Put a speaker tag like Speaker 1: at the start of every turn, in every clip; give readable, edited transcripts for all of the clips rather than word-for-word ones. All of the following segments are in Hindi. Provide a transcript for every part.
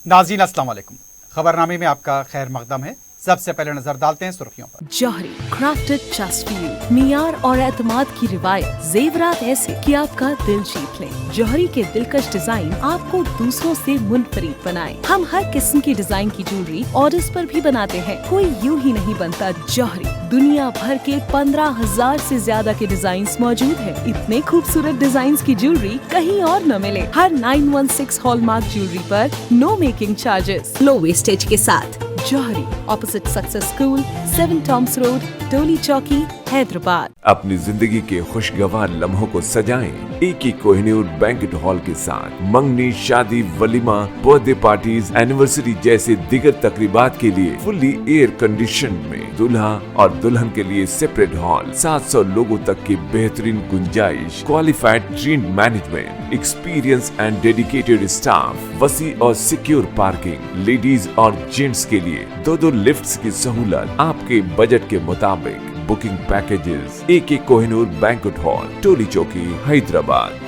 Speaker 1: नाज़रीन अस्सलाम वालेकुम। खबरनामे में आपका खैर मकदम है। सबसे पहले नजर डालते हैं सुर्खियों पर।
Speaker 2: जौहरी क्राफ्टेड जस्ट फॉर यू, मियार और एतमाद की रिवायत, जेवरात ऐसे कि आपका दिल जीत ले। जौहरी के दिलकश डिजाइन आपको दूसरों से मुनफरिद बनाए। हम हर किस्म की डिजाइन की ज्वेलरी ऑर्डर्स पर भी बनाते हैं। कोई यूं ही नहीं बनता जौहरी। दुनिया भर के 15,000 से ज्यादा के डिजाइन मौजूद है। इतने खूबसूरत डिजाइन की ज्वेलरी कहीं और न मिले। हर 916 हॉलमार्क ज्वेलरी पर no making charges, low wastage के साथ। Jauhari, opposite success school, 7 tombs road, Toli Chowki, Hyderabad.
Speaker 3: अपनी जिंदगी के खुशगवार लम्हों को सजाएं एक ही कोहिनूर बैंक्वेट हॉल के साथ। मंगनी, शादी, वलीमा, बर्थडे पार्टीज, एनिवर्सरी जैसे दिगर तकरीबात के लिए फुल्ली एयर कंडीशन में दूल्हा और दुल्हन के लिए सेपरेट हॉल, 700 लोगों तक की बेहतरीन गुंजाइश, qualified trained management, experience and dedicated staff, वसी और सिक्योर पार्किंग, लेडीज और जेंट्स के लिए 2 लिफ्ट्स की सहूलत आपके बजट के मुताबिक। Booking packages AK Kohinoor banquet hall, Toli Chowki, Hyderabad.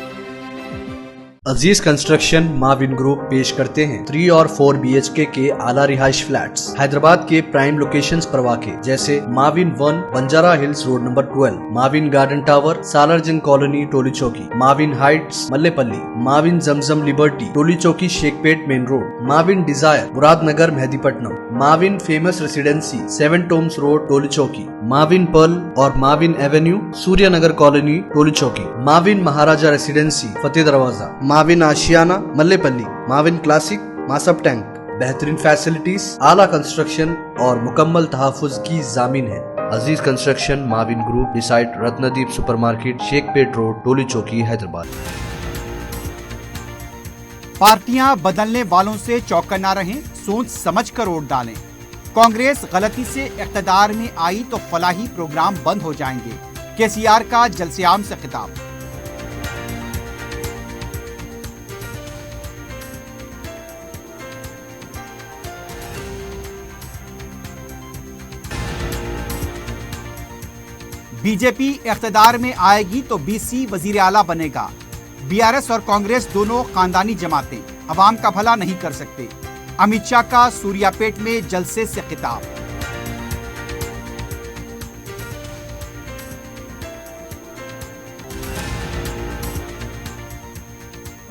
Speaker 4: Aziz construction Mavin group पेश करते हैं 3 और 4 BHK के आला रिहाइश फ्लैट्स हैदराबाद के प्राइम लोकेशंस पर वाक़े, जैसे Mavin 1 Banjara hills road number 12, Mavin garden tower Salarjung colony Toli Chowki, Mavin heights Mallepally, Mavin Zamzam liberty Toli Chowki Shaikpet main road, Mavin desire Muradnagar Mehdipatnam, Mavin famous residency 7 tombs road Toli Chowki, Mavin pearl और Mavin avenue Suryanagar colony Toli Chowki, Mavin Maharaja residency Fateh Darwaza, Mavin Ashiana Mallepally, Mavin classic Masab tank. बेहतरीन फैसिलिटीज, आला कंस्ट्रक्शन और मुकम्मल तहफ़्फ़ुज़ की जामीन है। Aziz construction Mavin group, beside Ratnadeep supermarket, Shaikpet road, Toli Chowki, Hyderabad.
Speaker 1: पार्टियां बदलने वालों से चौकन्ना रहें, सोच समझ कर वोट डालें। कांग्रेस गलती से इक़्तिदार में आई तो फलाही प्रोग्राम बंद हो जाएंगे। KCR का जलसे-आम से खिताब। बीजेपी इक़्तिदार में आएगी तो BC वजीर आला बनेगा। BRS और कांग्रेस दोनों खानदानी जमातें अवाम का भला नहीं कर सकते। अमित शाह का सूर्यापेट में जलसे से खिताब।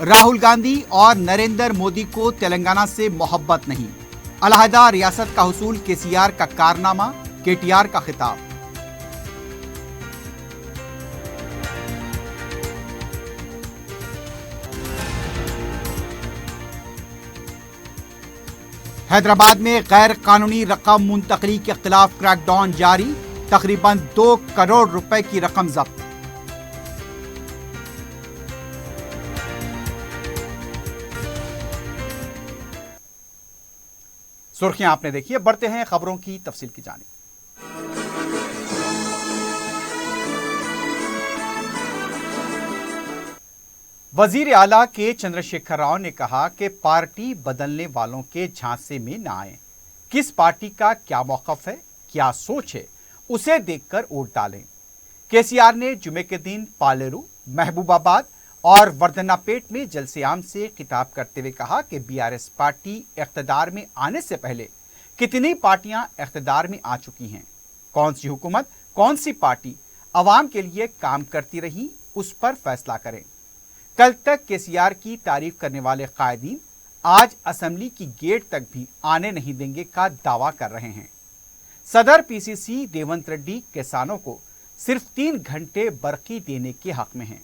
Speaker 1: राहुल गांधी और नरेंद्र मोदी को तेलंगाना से मोहब्बत नहीं। अलहदा रियासत का हुसूल KCR का कारनामा, KTR का खिताब। हैदराबाद में गैर कानूनी रकम मुंतकली के खिलाफ क्रैकडाउन जारी। तकरीबन 2 करोड़ रुपए की रकम जब्त। सुर्खियां आपने देखी है, बढ़ते हैं खबरों की तफसील की जानिब। वजीर आला के चंद्रशेखर राव ने कहा कि पार्टी बदलने वालों के झांसे में न आए। किस पार्टी का क्या मौक़िफ़ है, क्या सोच है, उसे देखकर वोट डालें। KCR ने जुमे के दिन पालेरू, महबूबाबाद और वर्धनापेट में जलसे-आम से खिताब करते हुए कहा कि BRS पार्टी इक़्तिदार में आने से पहले कितनी पार्टियां इक़्तिदार में आ चुकी हैं, कौन सी हुकूमत, कौन सी पार्टी अवाम के लिए काम करती रही, उस पर फैसला करें। कल तक KCR की तारीफ करने वाले कायदीन आज असेंबली की गेट तक भी आने नहीं देंगे का दावा कर रहे हैं। सदर PCC देवंत रेड्डी किसानों को सिर्फ 3 घंटे बरकी देने के हक में हैं।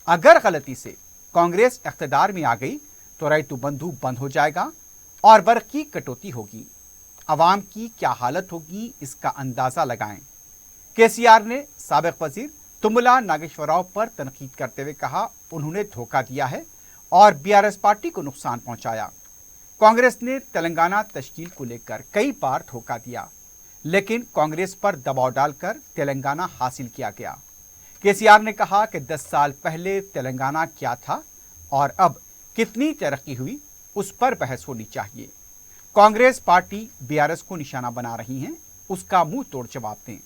Speaker 1: अगर गलती से कांग्रेस इक़्तिदार में आ गई तो रैतु बंधु बंद हो जाएगा और बरकी कटौती होगी। अवाम की क्या हालत होगी, इसका अंदाजा लगाएं। KCR ने साबिक़ वजीर तुमुला नागेश्वर राव पर तनकीद करते हुए कहा, उन्होंने धोखा दिया है और BRS पार्टी को नुकसान पहुंचाया। कांग्रेस ने तेलंगाना तश्कील को लेकर कई बार धोखा दिया, लेकिन कांग्रेस पर दबाव डालकर तेलंगाना हासिल किया गया। KCR ने कहा कि 10 साल पहले तेलंगाना क्या था और अब कितनी तरक्की हुई, उस पर बहस होनी चाहिए। कांग्रेस पार्टी BRS को निशाना बना रही है, उसका मुंह तोड़ जवाब दें।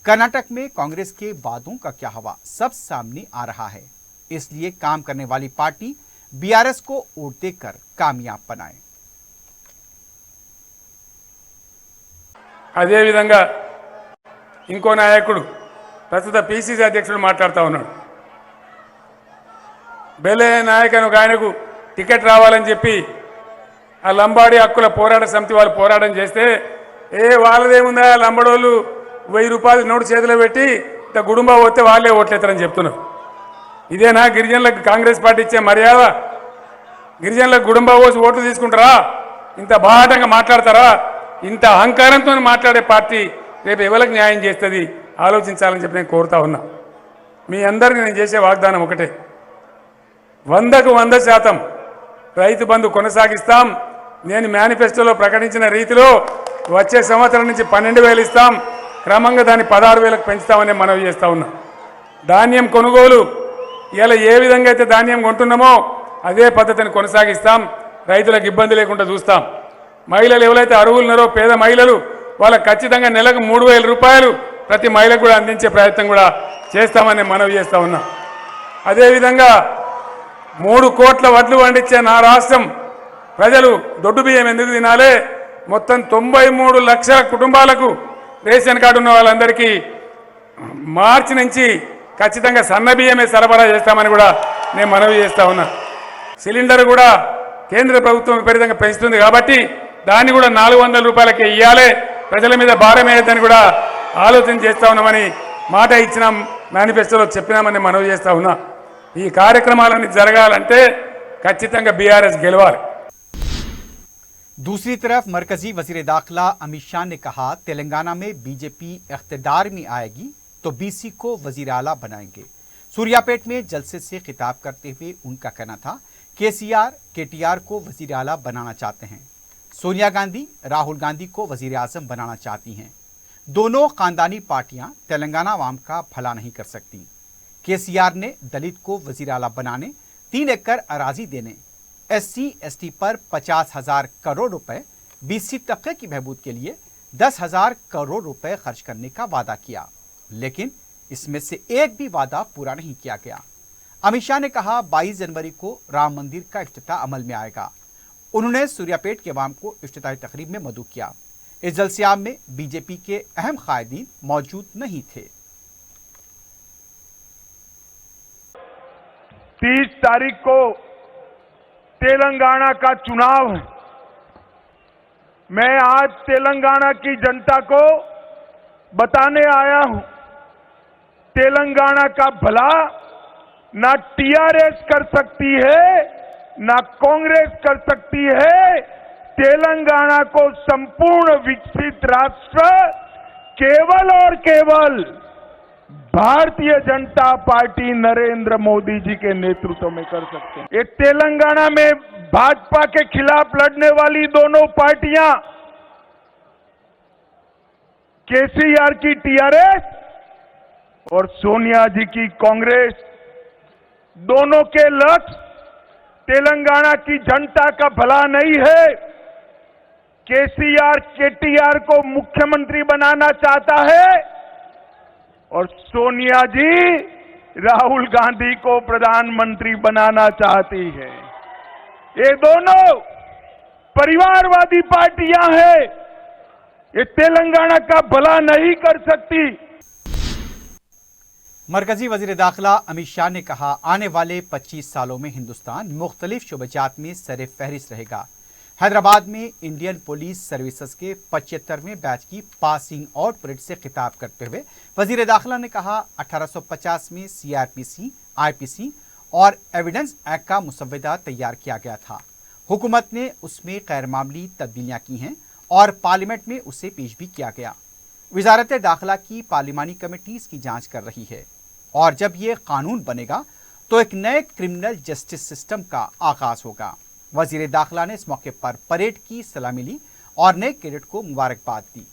Speaker 1: कर्नाटक में कांग्रेस के वादों का क्या हवा सब सामने आ रहा है, इसलिए काम करने वाली पार्टी BRS को वोट देकर कामयाब बनाए।
Speaker 5: అదేవిధంగా ఇంకో నాయకుడు ప్రస్తుత పిసిసి అధ్యక్షుడు మాట్లాడుతూ ఉన్నాడు. బెలే నాయక్ అని ఒక ఆయనకు టికెట్ రావాలని చెప్పి ఆ లంబాడి హక్కుల పోరాట సమితి వాళ్ళు పోరాటం చేస్తే వాళ్ళదేముందా లంబడోళ్ళు 1000 రూపాయలు నోటు చేతిలో పెట్టి ఇంత గుడుంబా పోతే వాళ్ళే ఓట్లేస్తారని చెప్తున్నారు. ఇదేనా గిరిజనులకు కాంగ్రెస్ పార్టీ ఇచ్చే మర్యాద? గిరిజనులకు గుడుంబా పోసి ఓట్లు తీసుకుంటారా? ఇంత బాహాటంగా మాట్లాడతారా? ఇంత అహంకారంతో మాట్లాడే పార్టీ రేపు ఎవరికి న్యాయం చేస్తుంది? ఆలోచించాలని చెప్పి నేను కోరుతా ఉన్నా. మీ అందరికీ నేను చేసే వాగ్దానం ఒకటే, 100కు 100% రైతు బంధు కొనసాగిస్తాం. నేను మేనిఫెస్టోలో ప్రకటించిన రీతిలో వచ్చే సంవత్సరం నుంచి 12,000 ఇస్తాం. క్రమంగా దాన్ని 16,000కు పెంచుతామని మనవి చేస్తా ఉన్నా. ధాన్యం కొనుగోలు ఇలా ఏ విధంగా అయితే ధాన్యం కొంటున్నామో అదే పద్ధతిని కొనసాగిస్తాం. రైతులకు ఇబ్బంది లేకుండా చూస్తాం. మహిళలు ఎవరైతే అర్హులున్నారో పేద మహిళలు వాళ్ళకి ఖచ్చితంగా నెలకు 3,000 రూపాయలు ప్రతి మహిళకు కూడా అందించే ప్రయత్నం కూడా చేస్తామని మనవి చేస్తా ఉన్నా. అదేవిధంగా 3 కోట్ల వడ్లు పండించే నా రాష్ట్రం ప్రజలు దొడ్డు బియ్యం ఎందుకు తినాలి? మొత్తం 93 లక్షల కుటుంబాలకు రేషన్ కార్డు ఉన్న వాళ్ళందరికీ మార్చి నుంచి ఖచ్చితంగా సన్న బియ్యమే సరఫరా చేస్తామని కూడా నేను మనవి చేస్తా ఉన్నా. సిలిండర్ కూడా కేంద్ర ప్రభుత్వం విపరీతంగా పెంచుతుంది కాబట్టి దాన్ని కూడా 400 రూపాయలకే ఇవ్వాలి, ప్రజల మీద భారం వేయద్దని కూడా ఆలోచన చేస్తా ఉన్నామని మాట ఇచ్చినాం, మేనిఫెస్టోలో చెప్పినామని మనవి చేస్తా ఉన్నా. ఈ కార్యక్రమాలన్నీ జరగాలంటే ఖచ్చితంగా బీఆర్ఎస్ గెలవాలి.
Speaker 1: दूसरी तरफ मरकजी वजीर दाखिला अमित शाह ने कहा, तेलंगाना में बीजेपी इख्तिदार में आएगी तो बीसी को वजीर आला बनाएंगे। सूर्यापेट में जलसे से खिताब करते हुए उनका कहना था, केटीआर को वजीर आला बनाना चाहते हैं, सोनिया गांधी राहुल गांधी को वजीर आजम बनाना चाहती हैं। दोनों खानदानी पार्टियां तेलंगाना अवाम का भला नहीं कर सकती। केसीआर ने दलित को वजीर आला बनाने, 3 एकड़ अराजी देने, SC/ST पर 50,000 करोड़ रुपए, BC तबके की बहबूद के लिए 10,000 करोड़ रुपए खर्च करने का वादा किया, लेकिन इसमें से एक भी वादा पूरा नहीं किया गया। अमित शाह ने कहा 22 जनवरी को राम मंदिर का इफ्तिताह अमल में आएगा। उन्होंने सूर्यापेट के अवाम को इफ्तिताही तकरीब में मदऊ किया। इस जलसियाम में बीजेपी के अहम कायदीन मौजूद नहीं थे।
Speaker 6: 30 तारीख को तेलंगाना का चुनाव है। मैं आज तेलंगाना की जनता को बताने आया हूं, तेलंगाना का भला ना टीआरएस कर सकती है ना कांग्रेस कर सकती है। तेलंगाना को संपूर्ण विकसित राष्ट्र केवल और केवल भारतीय जनता पार्टी नरेंद्र मोदी जी के नेतृत्व में कर सकते हैं। ये तेलंगाना में भाजपा के खिलाफ लड़ने वाली दोनों पार्टियां, केसीआर की टीआरएस और सोनिया जी की कांग्रेस, दोनों के लक्ष्य तेलंगाना की जनता का भला नहीं है। केटीआर को मुख्यमंत्री बनाना चाहता है और सोनिया जी राहुल गांधी को प्रधानमंत्री बनाना चाहती है। ये दोनों परिवारवादी पार्टियां हैं, ये तेलंगाना का भला नहीं कर सकती।
Speaker 1: मरकजी वजीर दाखिला अमित शाह ने कहा, आने वाले 25 सालों में हिंदुस्तान मुख्तलिफ शोबजात में सरे फहरिस्त रहेगा। हैदराबाद में इंडियन पुलिस सर्विसेज के 75वें बैच की पासिंग आउट परेड से खिताब करते हुए वजीर दाखिला ने कहा, 1850 में CRPC, IPC और एविडेंस एक्ट का मुसव्वदा तैयार किया गया था। हुकूमत ने उसमें गैर मामूली तब्दीलियां की हैं और पार्लियामेंट में उसे पेश भी किया गया। वजारत दाखिला की पार्लिमानी कमेटी इसकी जांच कर रही है और जब ये कानून बनेगा तो एक नए क्रिमिनल जस्टिस सिस्टम का आगाज होगा। वजीर दाखिला ने इस मौके पर परेड की सलामी ली और नए कैडेट को मुबारकबाद दी।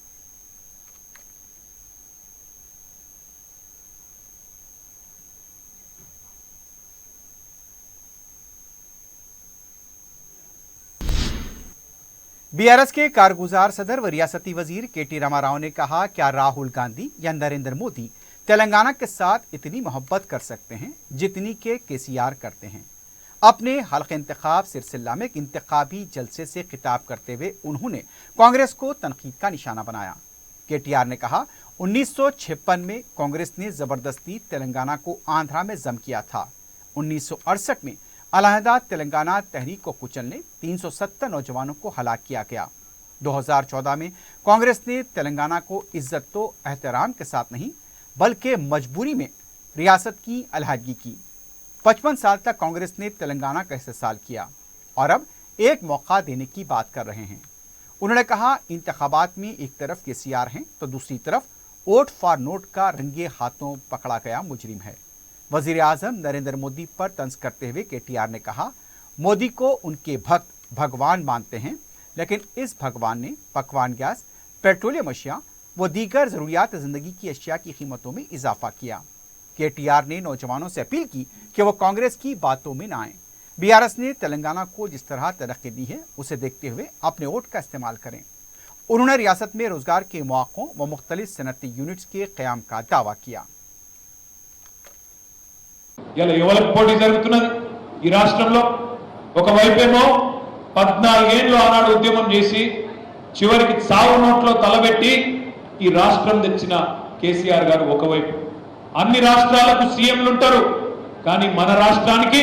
Speaker 1: बीआरएस के कारगुजार सदर व रियासती वजीर KT रामाराव ने कहा, क्या राहुल गांधी या नरेंद्र मोदी तेलंगाना के साथ इतनी मोहब्बत कर सकते हैं जितनी के केसीआर करते हैं। अपने हल्के इंतखाब सिलसिला में इंतखाबी जलसे से खिताब करते हुए उन्होंने कांग्रेस को तनकीद का निशाना बनाया। केटीआर ने कहा 1956 में कांग्रेस ने जबरदस्ती तेलंगाना को आंध्रा में जम किया था। 1968 में अलहदा तेलंगाना तहरीक को कुचलने 370 नौजवानों को हलाक किया गया। 2014 में कांग्रेस ने तेलंगाना को इज्जत तो एहतराम के साथ नहीं बल्कि मजबूरी में रियासत की अलहदगी की। 55 साल तक कांग्रेस ने तेलंगाना का इस्तेसाल किया और अब एक मौका देने की बात कर रहे हैं। उन्होंने कहा इंतखाबात में एक तरफ केसीआर हैं तो दूसरी तरफ वोट फॉर नोट का रंगे हाथों पकड़ा गया मुजरिम है। वजीर आजम नरेंद्र मोदी पर तंज करते हुए केटीआर ने कहा मोदी को उनके भक्त भगवान मानते हैं, लेकिन इस भगवान ने पकवान गैस, पेट्रोलियम अशिया व दीगर जरूरियात जिंदगी की अशिया की कीमतों में इजाफा किया। केटीआर ने नौजवानों से अपील की कि वो कांग्रेस की बातों में न आए। बीआरएस ने तेलंगाना को जिस तरह तरक्की दी है उसे देखते हुए अपने वोट का इस्तेमाल करें। उन्होंने रियासत में रोजगार के मौकों व मुख्तलिफ सनती यूनिट्स के क़याम का दावा किया।
Speaker 7: పోటీ జరుగుతున్నది ఈ రాష్ట్రంలో ఒకవైపేమో 14 ఏళ్లు ఆనాడు ఉద్యమం చేసి చివరికి సావు నోట్లో తలబెట్టి ఈ రాష్ట్రం తెచ్చిన కేసీఆర్ గారు ఒకవైపు, అన్ని రాష్ట్రాలకు సీఎంలు ఉంటారు కానీ మన రాష్ట్రానికి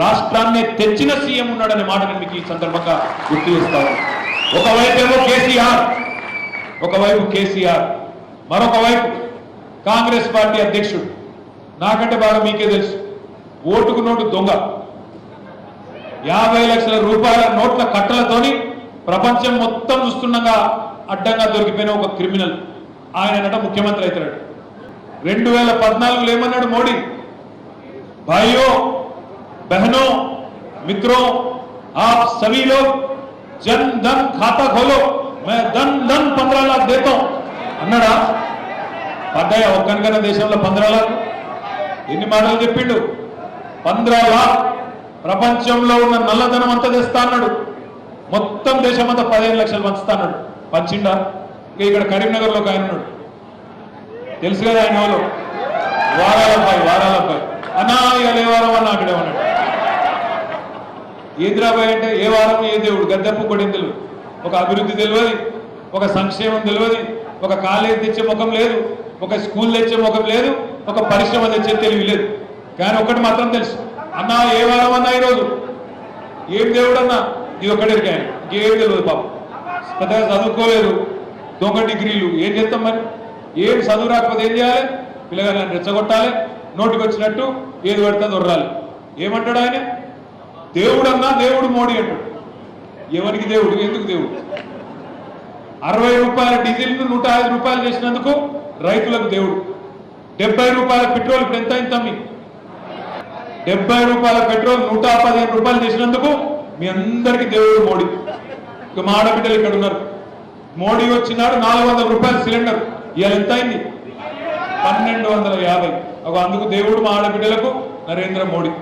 Speaker 7: రాష్ట్రాన్నే తెచ్చిన సీఎం ఉన్నాడనే మాట నేను మీకు ఈ సందర్భంగా గుర్తు చేస్తాను. ఒకవైపేమో కేసీఆర్ మరొక వైపు కాంగ్రెస్ పార్టీ అధ్యక్షుడు, నాకంటే బాగా మీకే తెలుసు, ఓటుకు నోటు దొంగ, 50 లక్షల రూపాయల నోట్ల కట్టలతోని ప్రపంచం మొత్తం చూస్తుండగా అడ్డంగా దొరికిపోయిన ఒక క్రిమినల్ ఆయనట ముఖ్యమంత్రి అవుతాడు. 2014లో ఏమన్నాడు మోడీ, भाइयों बहनों मित्रों आप सभी लोग जन धन खाता खोलो, मैं धन 15 लाख देता हूं అన్నాడా? పడ్డాయా ఒక్కనికన్నా దేశంలో 15 లాఖ్? ఎన్ని మాటలు చెప్పిండు? 15 లాఖ్ ప్రపంచంలో ఉన్న నల్లధనం అంతా తెస్తా అన్నాడు. మొత్తం దేశం అంతా 15 లక్షలు పంచుతా అన్నాడు. పంచిండా? ఇక్కడ కరీంనగర్లో ఒక ఆయన ఉన్నాడు, తెలుసు కదా ఆయన వాళ్ళు, వారాలపై అన్నా ఇవాళ ఏ వారం అన్న అక్కడే ఉన్నాడు. ఏంద్రాబాయ్ అంటే ఏ వారం ఏ దేవుడు, గద్దెప్పు కొడిన తెలియదు, ఒక అభివృద్ధి తెలియదు, ఒక సంక్షేమం తెలియదు, ఒక కాలేజ్ తెచ్చే ముఖం లేదు, ఒక స్కూల్ తెచ్చే ముఖం లేదు, ఒక పరిశ్రమ తెచ్చే తెలివి లేదు. కానీ ఒకటి మాత్రం తెలుసు, అన్నా ఏ వారం అన్నా ఈరోజు ఏం దేవుడు అన్నా ఇది ఒకటే ఆయన, ఇంకేం తెలియదు పాపం, పెద్దగా చదువుకోలేదు, దొంగ డిగ్రీలు, ఏం చేస్తాం మరి? ఏం చదువు రాకపోతే ఏం చేయాలి? పిల్లగాళ్ళని రెచ్చగొట్టాలి, నోటికి వచ్చినట్టు ఏది పడితే దొర్రాలి. ఏమంటాడు ఆయన? దేవుడు అన్నా దేవుడు మోడీ అంటాడు. ఎవరికి దేవుడు, ఎందుకు దేవుడు? 60 రూపాయల డీజిల్ను 105 రూపాయలు చేసినందుకు రైతులకు దేవుడు. 70 రూపాయల పెట్రోల్ ఇప్పుడు ఎంత అయింది తమ్మి? 70 రూపాయల పెట్రోల్ 115 రూపాయలు చేసినందుకు మీ అందరికీ దేవుడు మోడీ. ఇక మా ఆడబిడ్డలు ఇక్కడ ఉన్నారు, మోడీ వచ్చినాడు 400 రూపాయల సిలిండర్, ఇవాళ ఎంత అయింది? 1250. అందుకు దేవుడు మా ఆడబిడ్డలకు नरेंद्र मोदी।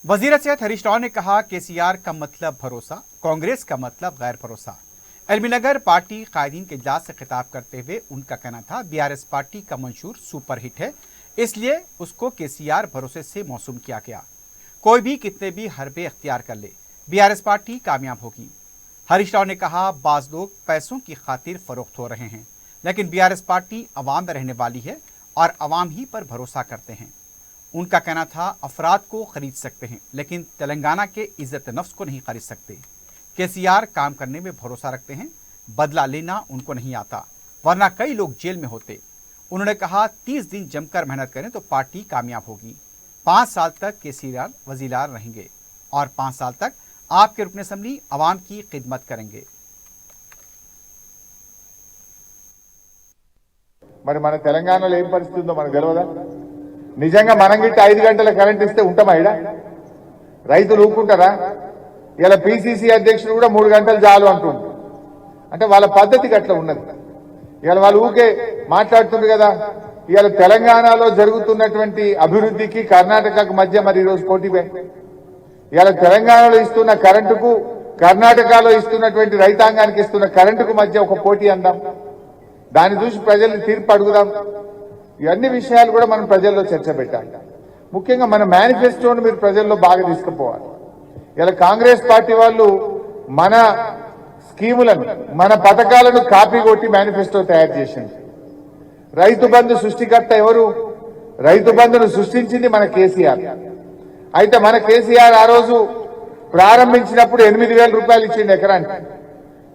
Speaker 1: वजीर सेहत हरीश राव ने कहा केसीआर का मतलब भरोसा, कांग्रेस का मतलब गैर भरोसा। एलबीनगर पार्टी कायदीन के इजलास से खिताब करते हुए उनका कहना था बीआरएस पार्टी का मंशूर सुपरहिट है, इसलिए उसको केसीआर भरोसे से मौसूम किया गया। कोई भी कितने भी हरबे अख्तियार कर ले, बीआरएस पार्टी कामयाब होगी। हरीश राव ने कहा बाज लोग पैसों की खातिर फरोख्त हो रहे हैं, लेकिन बीआरएस पार्टी अवाम में रहने वाली है और अवाम ही पर भरोसा करते हैं। उनका कहना था अफराद को खरीद सकते हैं लेकिन तेलंगाना के इज्जत नफ्स को नहीं खरीद सकते। केसीआर काम करने में भरोसा रखते हैं, बदला लेना उनको नहीं आता, वरना कई लोग जेल में होते। उन्होंने कहा 30 दिन जमकर मेहनत करें तो पार्टी कामयाब होगी। 5 साल तक केसीआर वजीरार रहेंगे और 5 साल तक आपके रुकन असेंबली अवाम की खिदमत करेंगे।
Speaker 8: మరి మన తెలంగాణలో ఏం పరిస్థితి ఉందో మనకు తెలియదా? నిజంగా మనం గిట్ట 5 గంటల కరెంట్ ఇస్తే ఉంటామా? ఇడ రైతులు ఊరుకుంటారా? ఇలా పిసిసి అధ్యక్షుడు కూడా 3 గంటలు చాలు అంటుంది. అంటే వాళ్ళ పద్ధతికి అట్లా ఉన్నది. ఇలా వాళ్ళు ఊకే మాట్లాడుతున్నారు కదా. ఇలా తెలంగాణలో జరుగుతున్నటువంటి అభివృద్ధికి కర్ణాటకకు మధ్య మరి ఈరోజు పోటీ. ఇలా తెలంగాణలో ఇస్తున్న కరెంటుకు కర్ణాటకలో ఇస్తున్నటువంటి రైతాంగానికి ఇస్తున్న కరెంటుకు మధ్య ఒక పోటీ అందాం. దాన్ని చూసి ప్రజల్ని తీర్పు అడుగుదాం. ఇవన్నీ విషయాలు కూడా మనం ప్రజల్లో చర్చ పెట్టాలి. ముఖ్యంగా మన మేనిఫెస్టోను మీరు ప్రజల్లో బాగా తీసుకుపోవాలి. ఇలా కాంగ్రెస్ పార్టీ వాళ్ళు మన స్కీములను మన పథకాలను కాపీ కొట్టి మేనిఫెస్టో తయారు చేసింది. రైతు బంధు సృష్టికర్త ఎవరు? రైతు బంధును సృష్టించింది మన కేసీఆర్. అయితే మన కేసీఆర్ ఆ రోజు ప్రారంభించినప్పుడు 8,000 రూపాయలు ఇచ్చిండు ఎకరానికి,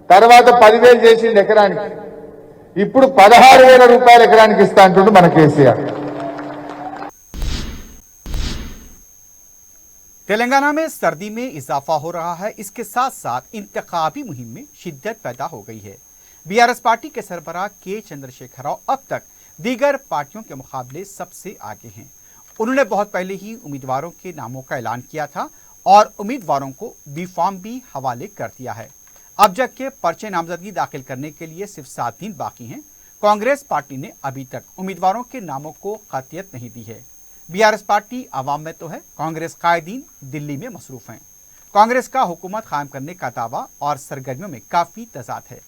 Speaker 8: తర్వాత 10,000 చేసిండు ఎకరానికి, ఇప్పుడు 16,000 రూపాయలు ఎకరానికి ఇస్తా అంటుండు మన కేసీఆర్.
Speaker 1: तेलंगाना में सर्दी में इजाफा हो रहा है। इसके साथ साथ इंतखाबी मुहिम में शिद्दत पैदा हो गई है। बीआरएस पार्टी के सरबराह के चंद्रशेखर राव अब तक दीगर पार्टियों के मुकाबले सबसे आगे हैं। उन्होंने बहुत पहले ही उम्मीदवारों के नामों का ऐलान किया था और उम्मीदवारों को बी फॉर्म भी हवाले कर दिया है। अब जबकि पर्चे नामजदगी दाखिल करने के लिए सिर्फ 7 दिन बाकी हैं, कांग्रेस पार्टी ने अभी तक उम्मीदवारों के नामों को कतियत नहीं दी है। बीआरएस पार्टी अवाम में तो है, कांग्रेस कायदीन दिल्ली में मसरूफ हैं। कांग्रेस का हुकूमत कायम करने का दावा और सरगर्मियों में काफी तजाद है।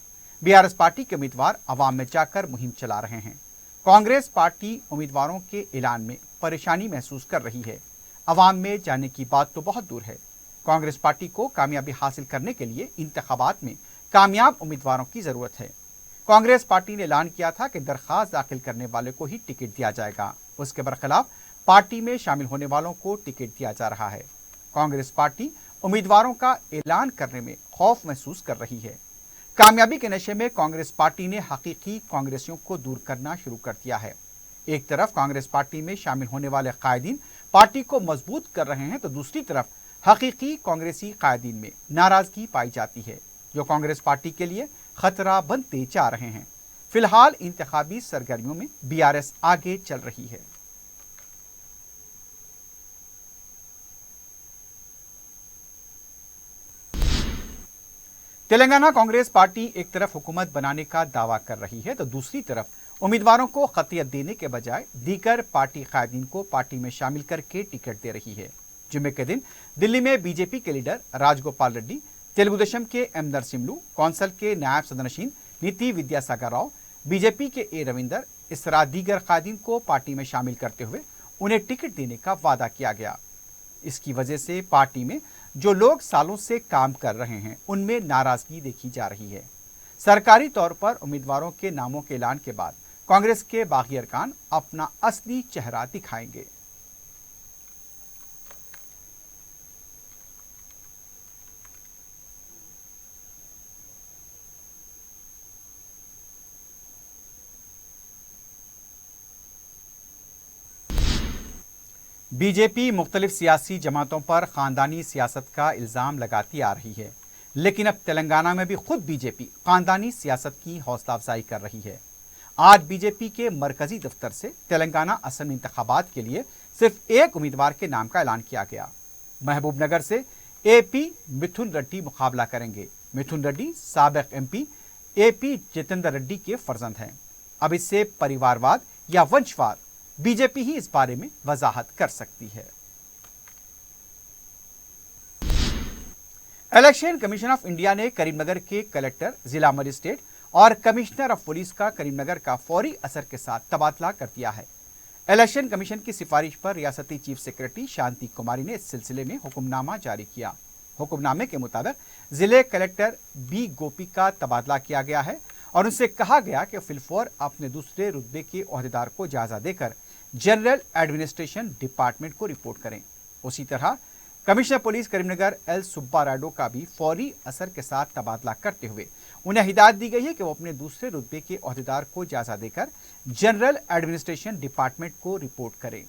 Speaker 1: बीआरएस पार्टी के उम्मीदवार अवाम में जाकर मुहिम चला रहे हैं। कांग्रेस पार्टी उम्मीदवारों के ऐलान में परेशानी महसूस कर रही है। अवाम में जाने की बात तो बहुत दूर है। कांग्रेस पार्टी को कामयाबी हासिल करने के लिए इंतखाबात में कामयाब उम्मीदवारों की जरूरत है। कांग्रेस पार्टी ने ऐलान किया था कि दरखास्त दाखिल करने वाले को ही टिकट दिया जाएगा, उसके बरखिलाफ पार्टी में शामिल होने वालों को टिकट दिया जा रहा है। कांग्रेस पार्टी उम्मीदवारों का ऐलान करने में खौफ महसूस कर रही है। कामयाबी के नशे में कांग्रेस पार्टी ने हकीकी कांग्रेसियों को दूर करना शुरू कर दिया है। एक तरफ कांग्रेस पार्टी में शामिल होने वाले कायदीन पार्टी को मजबूत कर रहे हैं, तो दूसरी तरफ हकीकी कांग्रेसी कायदीन में नाराजगी पाई जाती है, जो कांग्रेस पार्टी के लिए खतरा बनते जा रहे हैं। फिलहाल इंतखाबी सरगर्मियों में बीआरएस आगे चल रही है। तेलंगाना कांग्रेस पार्टी एक तरफ हुकूमत बनाने का दावा कर रही है, तो दूसरी तरफ उम्मीदवारों को खतियत देने के बजाय दीगर पार्टी कायदीन को पार्टी में शामिल करके टिकट दे रही है। जुम्मे के दिन दिल्ली में बीजेपी के लीडर राजगोपाल रेड्डी, तेलुगु देशम के एम नरसिम्लू, कौंसल के नायब सदनशीन नीति विद्यासागर राव, बीजेपी के ए रविंदर, इस तरह दीगर कायदीन को पार्टी में शामिल करते हुए उन्हें टिकट देने का वादा किया गया। इसकी वजह से पार्टी में जो लोग सालों से काम कर रहे हैं, उनमें नाराजगी देखी जा रही है। सरकारी तौर पर उम्मीदवारों के नामों के ऐलान के बाद कांग्रेस के बागी अरकान अपना असली चेहरा दिखाएंगे। बीजेपी मुख्तलिफ सियासी जमातों पर खानदानी सियासत का इल्ज़ाम लगाती आ रही है, लेकिन अब तेलंगाना में भी खुद बीजेपी खानदानी सियासत की हौसला अफजाई कर रही है। आज बीजेपी के मरकजी दफ्तर से तेलंगाना असम इंतखाबात के लिए सिर्फ एक उम्मीदवार के नाम का ऐलान किया गया। महबूबनगर से एपी मिथुन रेड्डी मुकाबला करेंगे। मिथुन रेड्डी साबिक एमपी एपी जितेंद्र रेड्डी के फर्जंद हैं। अब इससे परिवारवाद या वंशवाद, बीजेपी ही इस बारे में वजाहत कर सकती है। इलेक्शन कमीशन ऑफ इंडिया ने करीमनगर के कलेक्टर, जिला मजिस्ट्रेट और कमिश्नर ऑफ पुलिस का करीमनगर का फौरी असर के साथ तबादला कर दिया है। इलेक्शन कमीशन की सिफारिश पर रियासती चीफ सेक्रेटरी शांति कुमारी ने इस सिलसिले में हुक्मनामा जारी किया। हुक्मनामे के मुताबिक जिले कलेक्टर बी गोपी का तबादला किया गया है और उनसे कहा गया कि फिलफौर अपने दूसरे रुतबे के ओहदेदार को जायजा देकर जनरल एडमिनिस्ट्रेशन डिपार्टमेंट को रिपोर्ट करें। उसी तरह commissioner police Karimnagar L Subba Rayudu का भी फौरी असर के साथ तबादला करते हुए उन्हें हिदायत दी गई है कि वो अपने दूसरे रुतबे के ओहदेदार को जायजा देकर जनरल एडमिनिस्ट्रेशन डिपार्टमेंट को रिपोर्ट करें।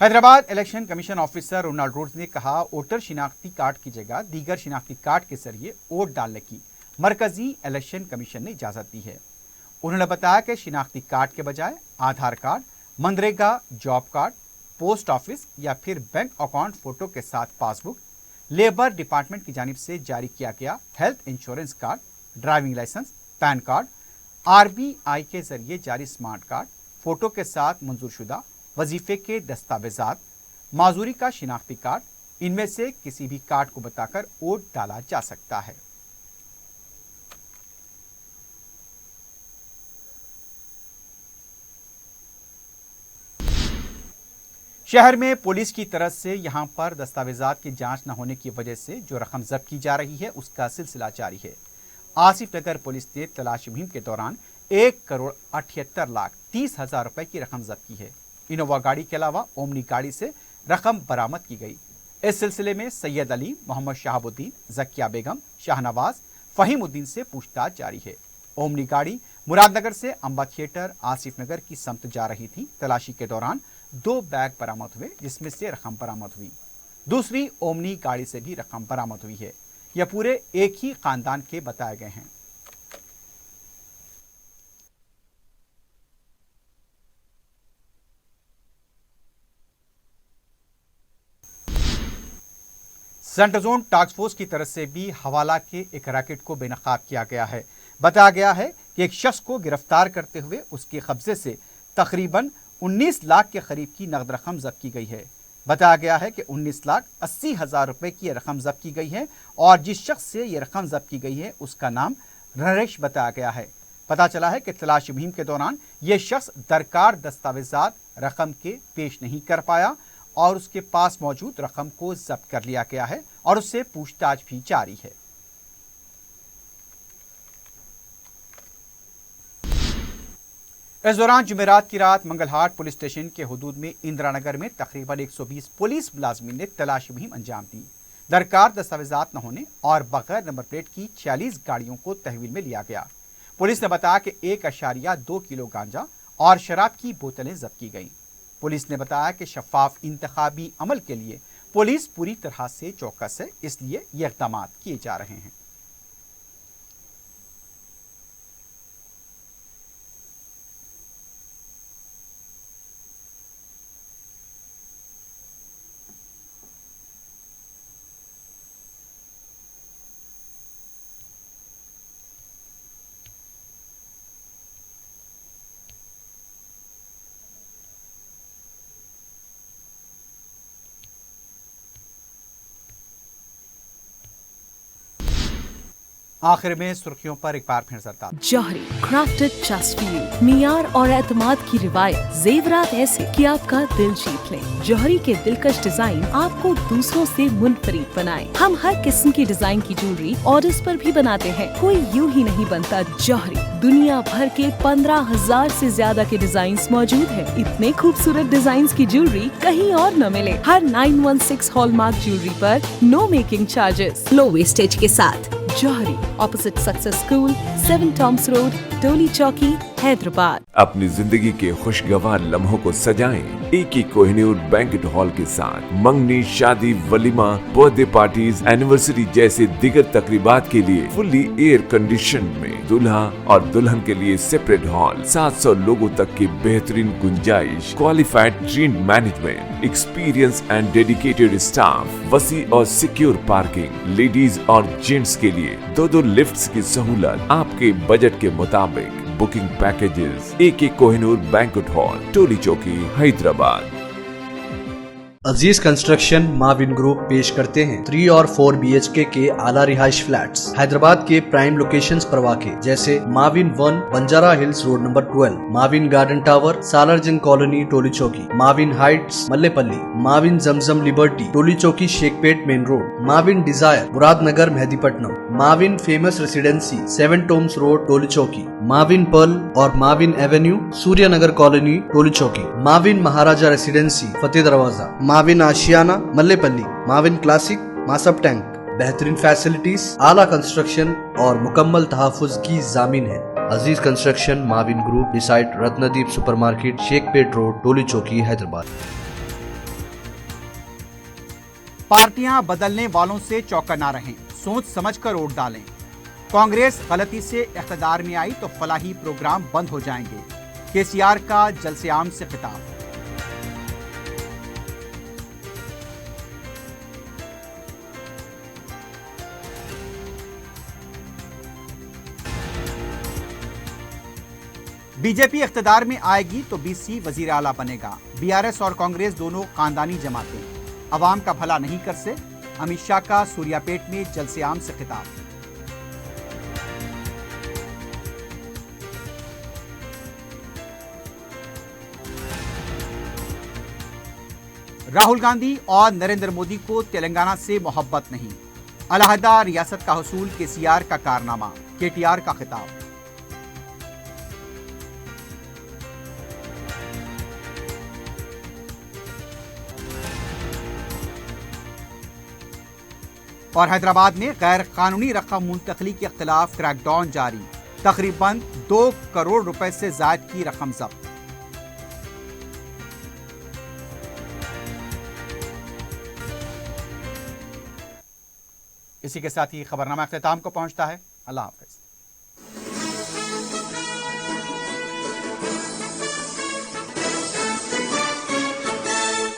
Speaker 1: Hyderabad election commission officer Ronald Rhodes ने कहा, वोटर शिनाख्ती कार्ड की जगह दीगर शिनाख्ती कार्ड के जरिए वोट डालने की मरकजी इलेक्शन कमीशन ने इजाजत दी है। उन्होंने बताया कि शिनाख्ती कार्ड के बजाय Aadhaar card, MNREGA job card, post office या फिर बैंक अकाउंट फोटो के साथ पासबुक, लेबर डिपार्टमेंट की जानिब से जारी किया गया health insurance card, driving licence, PAN card, RBI के जरिए जारी स्मार्ट कार्ड, फोटो के साथ मंजूरशुदा वजीफे के दस्तावेजात, माजूरी का शिनाख्ती कार्ड, इनमें से किसी भी कार्ड को बताकर वोट डाला जा सकता है। शहर में पुलिस की तरफ से यहां पर दस्तावेजात की जांच न होने की वजह से जो रकम जब्त की जा रही है उसका सिलसिला जारी है। आसिफ नगर पुलिस ने तलाशी मुहिम के दौरान 1,78,30,000 रुपए की रकम जब्त की है। इनोवा गाड़ी के अलावा ओमनी गाड़ी से रकम बरामद की गई। इस सिलसिले में सैयद अली, मोहम्मद शहाबुद्दीन, जकिया बेगम, शाहनवाज, फहीमुद्दीन से पूछताछ जारी है। ओमनी गाड़ी मुरादनगर से अंबा थिएटर आसिफ नगर की समत जा रही थी। तलाशी के दौरान 2 बैग बरामद हुए जिसमें से रकम बरामद हुई। दूसरी ओमनी गाड़ी से भी रकम बरामद हुई है। यह पूरे एक ही खानदान के बताए गए हैं। सेंट्रल जोन टास्क फोर्स की तरफ से भी हवाला के एक रैकेट को बेनकाब किया गया है। बताया गया है कि एक शख्स को गिरफ्तार करते हुए उसके कब्जे से तकरीबन 19 लाख के करीब की नकद रकम जब्त की गई है। बताया गया है कि 19,80,000 रुपए की रकम जब्त की गई है और जिस शख्स से यह रकम जब्त की गई है उसका नाम नरेश बताया गया है। पता चला है कि तलाशी मुहिम के दौरान यह शख्स दरकार दस्तावेजात रकम के पेश नहीं कर पाया और उसके पास मौजूद रकम को जब्त कर लिया गया है और उससे पूछताछ भी जारी है। इस दौरान जुमेरात की रात मंगलहाट पुलिस स्टेशन के हुदूद में इंदिरा नगर में तकरीबन 120 पुलिस मुलाजमीन ने तलाशी मुहिम अंजाम दी। दरकार दस्तावेजात न होने और बगैर नंबर प्लेट की 46 गाड़ियों को तहवील में लिया गया। पुलिस ने बताया कि 1.2 किलो गांजा और शराब की बोतलें जब्त की गईं। पुलिस ने बताया कि शफाफ इंतखाबी अमल के लिए पुलिस पूरी तरह से चौकस है, इसलिए ये इक़दाम किए जा रहे हैं। आखिर में सुर्खियों पर एक बार फिर सरदार।
Speaker 2: जौहरी क्राफ्टेड जस्ट फॉर यू, मियार और एतमाद की रिवायत, जेवरात ऐसे कि आपका दिल जीत ले। जौहरी के दिलकश डिजाइन आपको दूसरों से मुनफरिद बनाए। हम हर किस्म की डिजाइन की ज्वेलरी ऑर्डर्स पर भी बनाते हैं। कोई यूं ही नहीं बनता जौहरी। दुनिया भर के 15,000 से ज्यादा के डिजाइन मौजूद है। इतने खूबसूरत डिजाइन की ज्वेलरी कहीं और न मिले। हर 916 हॉलमार्क ज्वेलरी पर no making charges, low wastage के साथ। Jauhari, opposite success school, 7 tombs road, Toli Chowki, Hyderabad.
Speaker 3: अपनी जिंदगी के खुशगवार लम्हों को सजाएं एक ही कोहिनूर बैंक्वेट हॉल के साथ। मंगनी, शादी, वलीमा, बर्थडे पार्टीज, एनिवर्सरी जैसे दिगर तकरीबात के लिए फुल्ली एयर कंडीशन में दूल्हा और दुल्हन के लिए सेपरेट हॉल, 700 लोगों तक की बेहतरीन गुंजाइश, qualified train management, experience and dedicated staff, वसी और सिक्योर पार्किंग, लेडीज और जेंट्स के लिए 2 लिफ्ट्स की सहूलत आपके बजट के मुताबिक। Booking packages AK Kohinoor banquet hall, Toli Chowki, Hyderabad.
Speaker 4: Aziz construction Mavin group पेश करते हैं 3 और 4 BHK के आला रिहाइश फ्लैट्स हैदराबाद के प्राइम लोकेशंस पर वाक़े जैसे Mavin 1 Banjara hills road number 12, Mavin garden tower Salarjung colony Toli Chowki, Mavin heights Mallepally, Mavin Zamzam liberty Toli Chowki Shaikpet main road, Mavin desire Muradnagar Mehdipatnam, Mavin famous residency 7 tombs road Toli Chowki, Mavin pearl और Mavin avenue Suryanagar colony Toli Chowki, Mavin Maharaja residency Fateh Darwaza, Mavin Ashiana Mallepally, Mavin classic Masab tank. बेहतरीन फैसिलिटीज, आला कंस्ट्रक्शन और मुकम्मल तहफ़्फ़ुज़ की जामीन है। Aziz construction Mavin group beside Ratnadeep supermarket Shaikpet road Toli Chowki Hyderabad.
Speaker 1: पार्टियां बदलने वालों से चौकन्ना रहें, सोच समझकर वोट डालें। कांग्रेस गलती से इख्तियार में आई तो फलाही प्रोग्राम बंद हो जाएंगे। KCR का जलसे आम से खिताब। बीजेपी इख्तियार में आएगी तो BC वजीर आला बनेगा। BRS और कांग्रेस दोनों खानदानी जमातें अवाम का भला नहीं कर से। अमित शाह का सूर्यापेट में जलसे आम से खिताब। राहुल गांधी और नरेंद्र मोदी को तेलंगाना से मोहब्बत नहीं, अलहदा रियासत का हुसूल केसीआर का कारनामा, केटीआर का खिताब। और हैदराबाद में गैर कानूनी रकम मुंतकली के खिलाफ क्रैकडाउन जारी, तकरीबन 2 करोड़ रुपए से ज्यादा की रकम जब्त। इसी के साथ ही खबरनामा अख्तिताम को पहुंचता है। अल्लाह हाफिज।